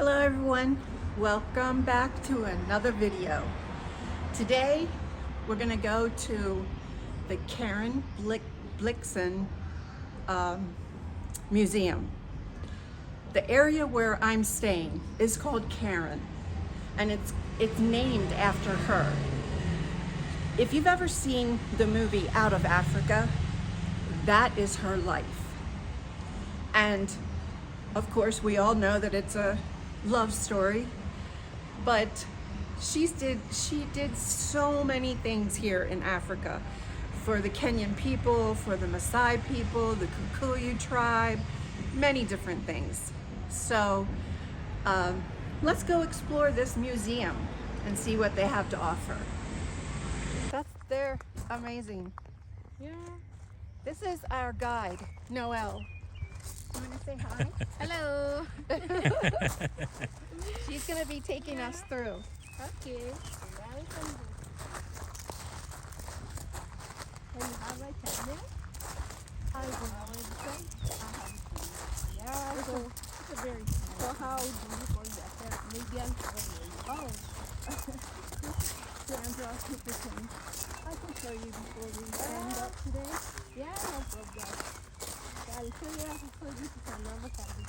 Hello everyone, welcome back to another video. Today we're going to go to the Karen Blixen Museum. The area where I'm staying is called Karen, and it's named after her. If you've ever seen the movie Out of Africa, that is her life. And of course we all know that it's a love story, but she did so many things here in Africa for the Kenyan people, for the Maasai people, the Kikuyu tribe, many different things. So let's go explore this museum and see what they have to offer. They're amazing. Yeah. This is our guide, Noelle. You want to say hi? Hello. She's going to be taking us through. Okay. Welcome. And you have a channel? I will. Yeah, so it's a very so how do you call yourself? Median Oh. So I'm just people I can show you before we stand up today. Yeah, no problem. I'll show you how to show this is another country.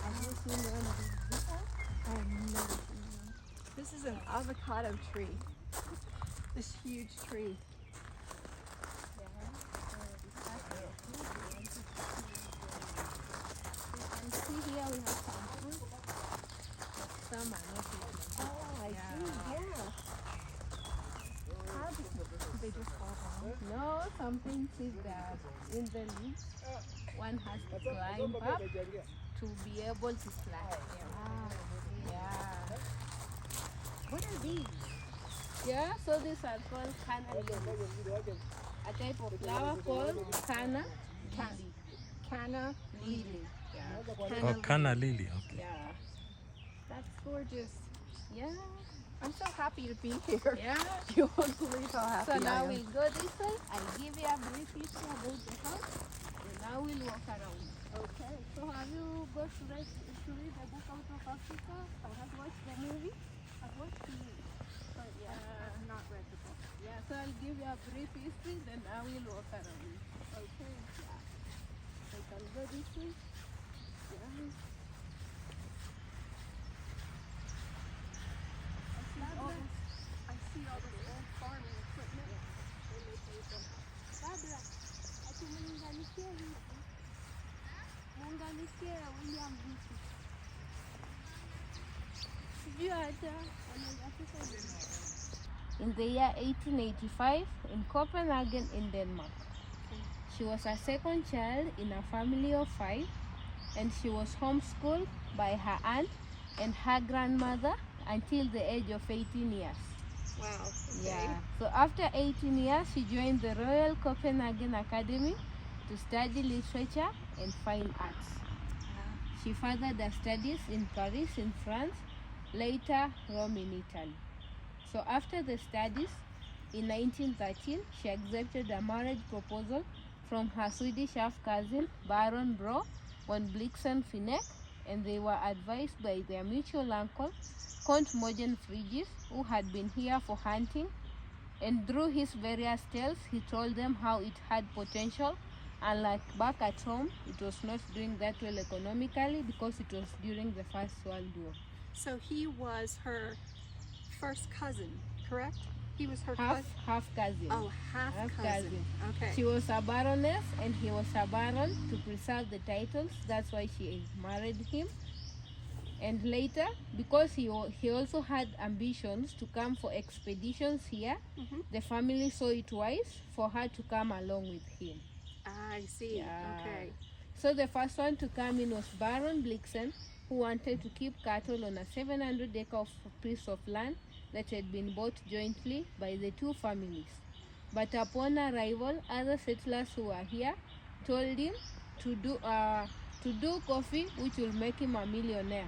Have you seen one of these before? I've never seen one. This is an avocado tree. This huge tree. And see here we have some fruit. Some are not yet. Oh, I see. Yeah. How do they just fall down? No, some things is that in the leaves, one has to climb up to be able to slide them. Yeah. What are these? Yeah, so these are called canna lilies. A type of flower called canna lily. Canna Lily. Yeah. Oh, canna lily, okay. Yeah. That's gorgeous. Yeah. I'm so happy to be here. Yeah. You won't believe how happy So now I am. we go this way. I'll give you a brief history about the house. And now we'll walk around. Okay. So have you got to read the book Out of Africa? Or have you watched the movie? I've watched the movie, but I've not read the book. Yeah, so I'll give you a brief history, then I will walk around. Okay. Yeah. So you can go this way. Yeah. I see all this old farming equipment. Barbara, ati muunganishie hivi. Muunganishie William hivi. Sijui hata in the year 1885 in Copenhagen in Denmark. She was a second child in a family of 5, and she was homeschooled by her aunt and her grandmother until the age of 18 years. Wow. Okay. Yeah. So after 18 years, she joined the Royal Copenhagen Academy to study literature and fine arts. She furthered her studies in Paris in France, later Rome in Italy. So after the studies, in 1913, she accepted a marriage proposal from her Swedish half-cousin, Baron von Blixen, and they were advised by their mutual uncle, Count Mogen Frigis, who had been here for hunting, and through his various tales, he told them how it had potential, and like back at home, it was not doing that well economically because it was during the First World War. So he was her first cousin, correct? He was her cousin? Half cousin. Oh, half cousin. Okay. She was a baroness and he was a baron. To preserve the titles, that's why she married him. And later, because he also had ambitions to come for expeditions here, the family saw it wise for her to come along with him. I see. Yeah. Okay. So the first one to come in was Baron Blixen, who wanted to keep cattle on a 700-acre piece of land that had been bought jointly by the two families. But upon arrival, other settlers who were here told him to do coffee, which will make him a millionaire,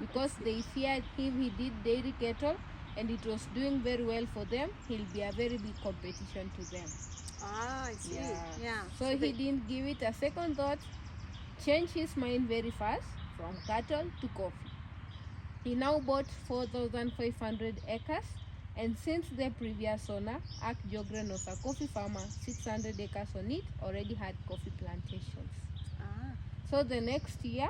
because they feared if he did dairy cattle and it was doing very well for them, he'll be a very big competition to them. Ah, I see. Yeah. So he didn't give it a second thought, changed his mind very fast from cattle to coffee. He now bought 4,500 acres, and since the previous owner, Ak Jogren, was a coffee farmer, 600 acres on it already had coffee plantations. Ah, So the next year,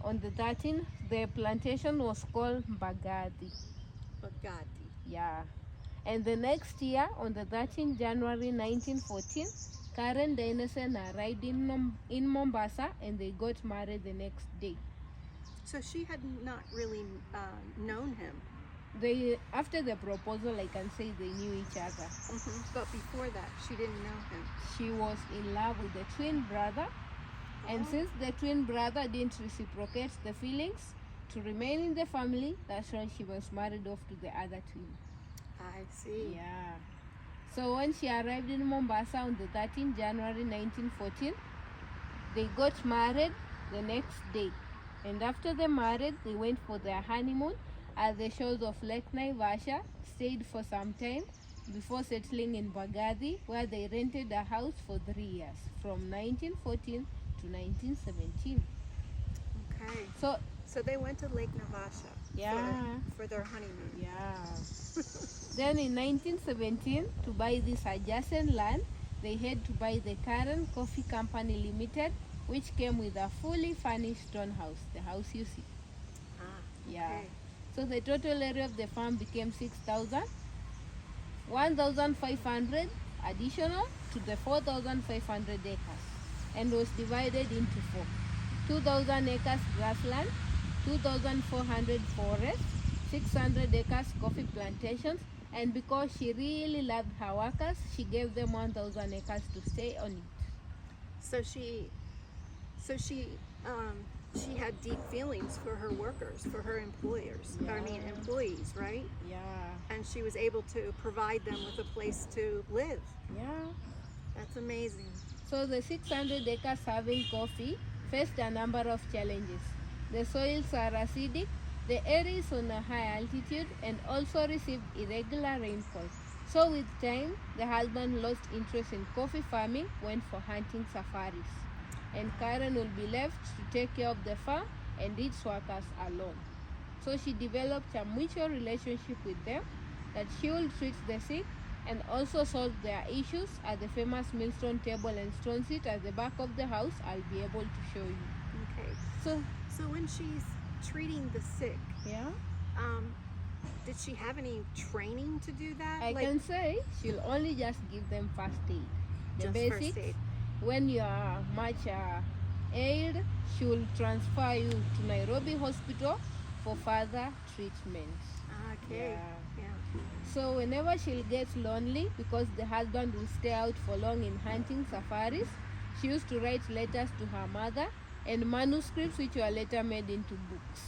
on the 13th, the plantation was called Mbagathi. Bugatti. Yeah. And the next year, on the 13th January 1914, Karen Blixen arrived in Mombasa, and they got married the next day. So she had not really known him. They, after the proposal, I can say they knew each other. But before that, she didn't know him. She was in love with the twin brother, and since the twin brother didn't reciprocate the feelings to remain in the family, that's why she was married off to the other twin. I see. Yeah. So when she arrived in Mombasa on the 13th January 1914, they got married the next day. And after they married, they went for their honeymoon at the shores of Lake Naivasha, stayed for some time before settling in Bagathi, where they rented a house for 3 years, from 1914 to 1917. Okay. So, they went to Lake Navasha. yeah. For their honeymoon. Yeah. Then in 1917, to buy this adjacent land, they had to buy the Karen Coffee Company Limited, which came with a fully furnished stone house, the house you see. Ah, Yeah. okay. So the total area of the farm became 6,000, 1,500 additional to the 4,500 acres, and was divided into four. 2,000 acres grassland, 2,400 forest, 600 acres coffee plantations, and because she really loved her workers, she gave them 1,000 acres to stay on it. So she had deep feelings for her workers, for her employers. I mean, Yeah. employees, right? Yeah, And she was able to provide them with a place to live. yeah. That's amazing. So the 600 acres serving coffee faced a number of challenges. The soils are acidic, the area is on a high altitude, and also received irregular rainfall. So with time, the husband lost interest in coffee farming, went for hunting safaris. And Karen will be left to take care of the farm and its workers alone. So she developed a mutual relationship with them, that she will treat the sick and also solve their issues at the famous millstone table and stone seat at the back of the house. I'll be able to show you. Okay. So when she's treating the sick, Yeah, did she have any training to do that? I can say she'll only just give them first aid, the just basics. first aid. When you are much ailed, she will transfer you to Nairobi Hospital for further treatment. Okay. Yeah. Yeah. So whenever she'll get lonely, because the husband will stay out for long in hunting safaris, she used to write letters to her mother and manuscripts which were later made into books.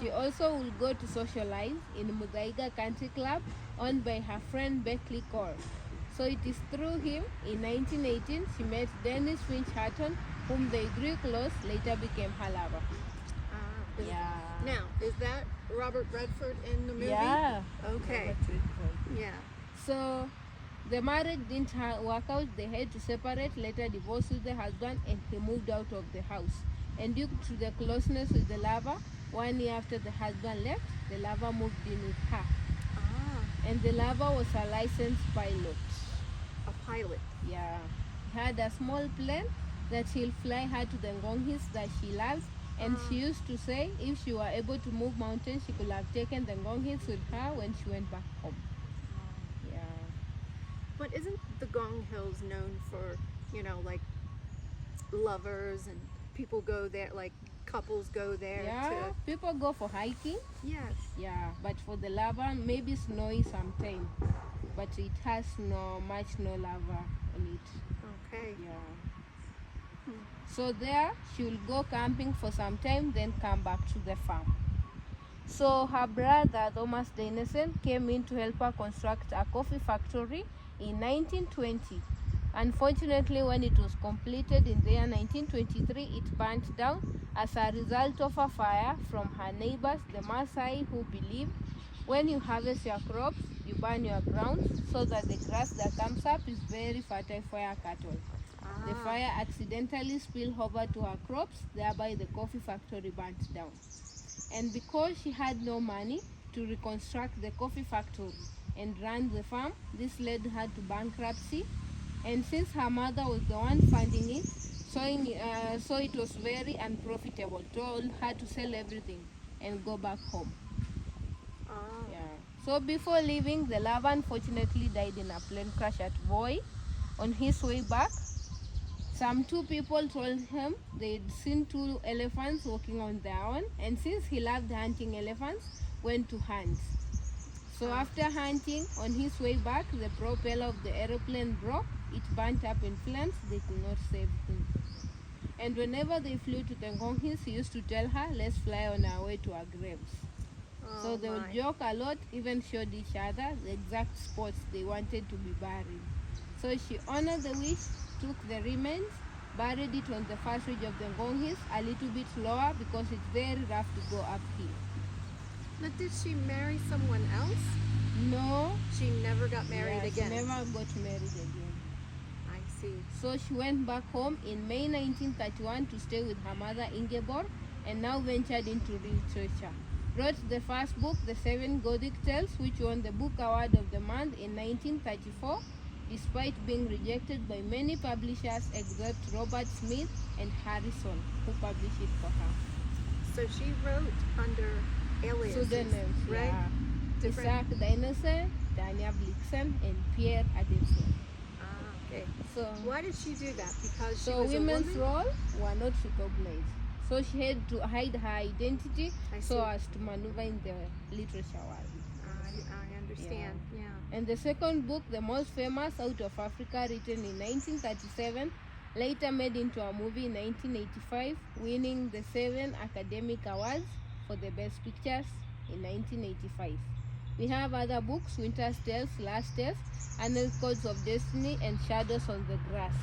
She also will go to socialize in Muthaiga Country Club, owned by her friend Beckley Core. So it is through him, in 1918, she met Dennis Finch Hatton, whom they grew close, later became her lover. Yeah. Now, is that Robert Redford in the movie? Yeah. Okay. Yeah. So the marriage didn't work out. They had to separate, later divorced with the husband, and he moved out of the house. And due to the closeness with the lover, 1 year after the husband left, the lover moved in with her. And the lover was a licensed pilot. A pilot. Yeah. He had a small plane that he'll fly her to the Ngong Hills that she loves. And she used to say if she were able to move mountains, she could have taken the Ngong Hills with her when she went back home. Yeah. But isn't the Gong Hills known for, like lovers and people go there, like couples go there Yeah, to... people go for hiking. Yes. Yeah, but for the lava, maybe snowy sometime. But it has no lava on it. Okay. Yeah. So there, she will go camping for some time, then come back to the farm. So her brother, Thomas Blixen, came in to help her construct a coffee factory in 1920. Unfortunately, when it was completed in the year 1923, it burnt down as a result of a fire from her neighbors, the Maasai, who believe when you harvest your crops, you burn your grounds so that the grass that comes up is very fertile for your cattle. The fire accidentally spilled over to her crops, thereby the coffee factory burnt down. And because she had no money to reconstruct the coffee factory and run the farm, this led her to bankruptcy. And since her mother was the one funding it, so it was very unprofitable, told her to sell everything and go back home. Oh. Yeah. So before leaving, the lover unfortunately died in a plane crash at Voi. On his way back, some two people told him they'd seen two elephants walking on their own, and since he loved hunting elephants, went to hunt. So after hunting, on his way back, the propeller of the aeroplane broke. It burnt up in flames. They could not save him. And whenever they flew to the Ngong Hills, he used to tell her, let's fly on our way to our graves. Oh, So they would joke a lot, even showed each other the exact spots they wanted to be buried. So she honored the wish, took the remains, buried it on the first ridge of the Ngong Hills, a little bit lower because it's very rough to go uphill. Now, did she marry someone else? No. She never got married again. She never got married again. I see. So she went back home in May 1931 to stay with her mother Ingeborg, and now ventured into literature. Wrote the first book, The Seven Gothic Tales, which won the Book Award of the Month in 1934, despite being rejected by many publishers except Robert Smith and Harrison, who published it for her. So she wrote under aliases, Pseudonyms, right? yeah. Different. Isaac Danish, Daniel Blixen, and Pierre Adamson. Ah, okay. So, Why did she do that? Because she so was women's a woman? role were not recognized. So she had to hide her identity I so see. as to maneuver in the literature world. I understand. Yeah. And the second book, the most famous, Out of Africa, written in 1937, later made into a movie in 1985, winning the 7 academic awards for the best pictures in 1985. We have other books, Winter's Tales, Last Tales, Annal's Codes of Destiny, and Shadows on the Grass.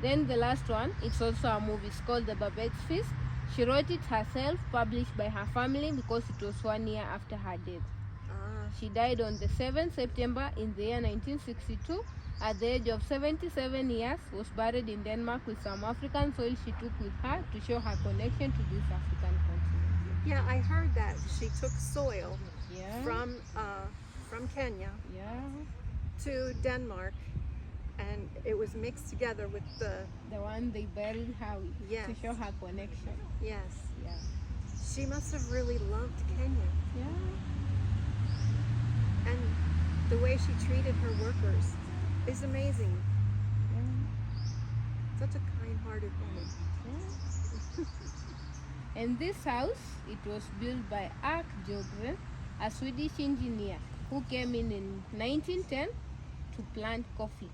Then the last one, it's also a movie, it's called The Babette's Feast. She wrote it herself, published by her family because it was 1 year after her death. Ah, She died on the 7th September in the year 1962 at the age of 77 years, was buried in Denmark with some African soil she took with her to show her connection to this African continent. yeah, I heard that she took soil Yeah. from Kenya Yeah. to Denmark, and it was mixed together with the The one they buried her with Yes. to show her connection. yes. Yeah. She must have really loved Kenya, Yeah. and the way she treated her workers is amazing. Yeah. Such a kind-hearted woman. Yeah. And this house, it was built by Ark Jogren, a Swedish engineer who came in 1910 to plant coffee.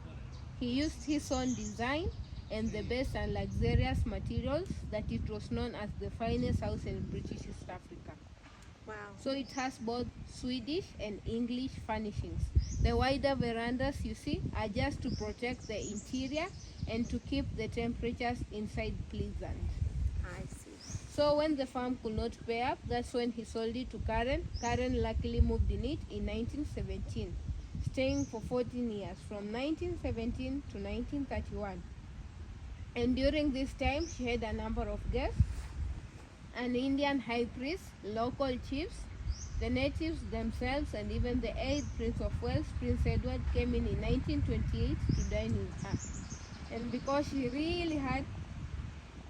He used his own design and the best and luxurious materials that it was known as the finest house in British East Africa. Wow. So it has both Swedish and English furnishings. The wider verandas you see are just to protect the interior and to keep the temperatures inside pleasant. I see. So when the farm could not pay up, that's when he sold it to Karen. Karen luckily moved in it in 1917, staying for 14 years, from 1917 to 1931. And during this time, she had a number of guests: an Indian high priest, local chiefs, the natives themselves, and even the 8th Prince of Wales, Prince Edward, came in 1928 to dine with her. And because she really had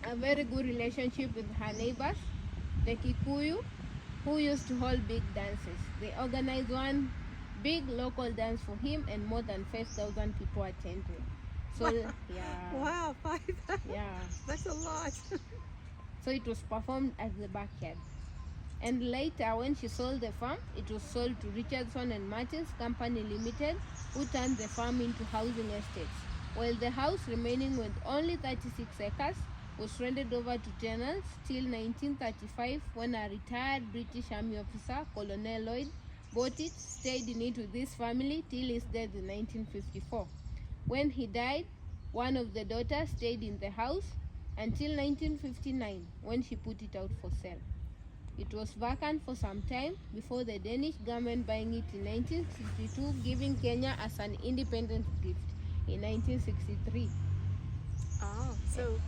a very good relationship with her neighbors, the Kikuyu, who used to hold big dances. They organized one big local dance for him, and more than 5,000 people attended. So, yeah. Wow, 5. Yeah. That's a lot. So it was performed at the backyard. And later, when she sold the farm, it was sold to Richardson and Martins Company Limited, who turned the farm into housing estates, while the house, remaining with only 36 acres, was rented over to tenants till 1935, when a retired British Army officer, Colonel Lloyd, bought it, stayed in it with his family till his death in 1954. When he died, one of the daughters stayed in the house until 1959, when she put it out for sale. It was vacant for some time before the Danish government buying it in 1962, giving Kenya as an independent gift in 1963. Oh, so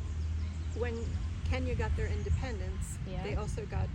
when Kenya got their independence, Yeah. they also got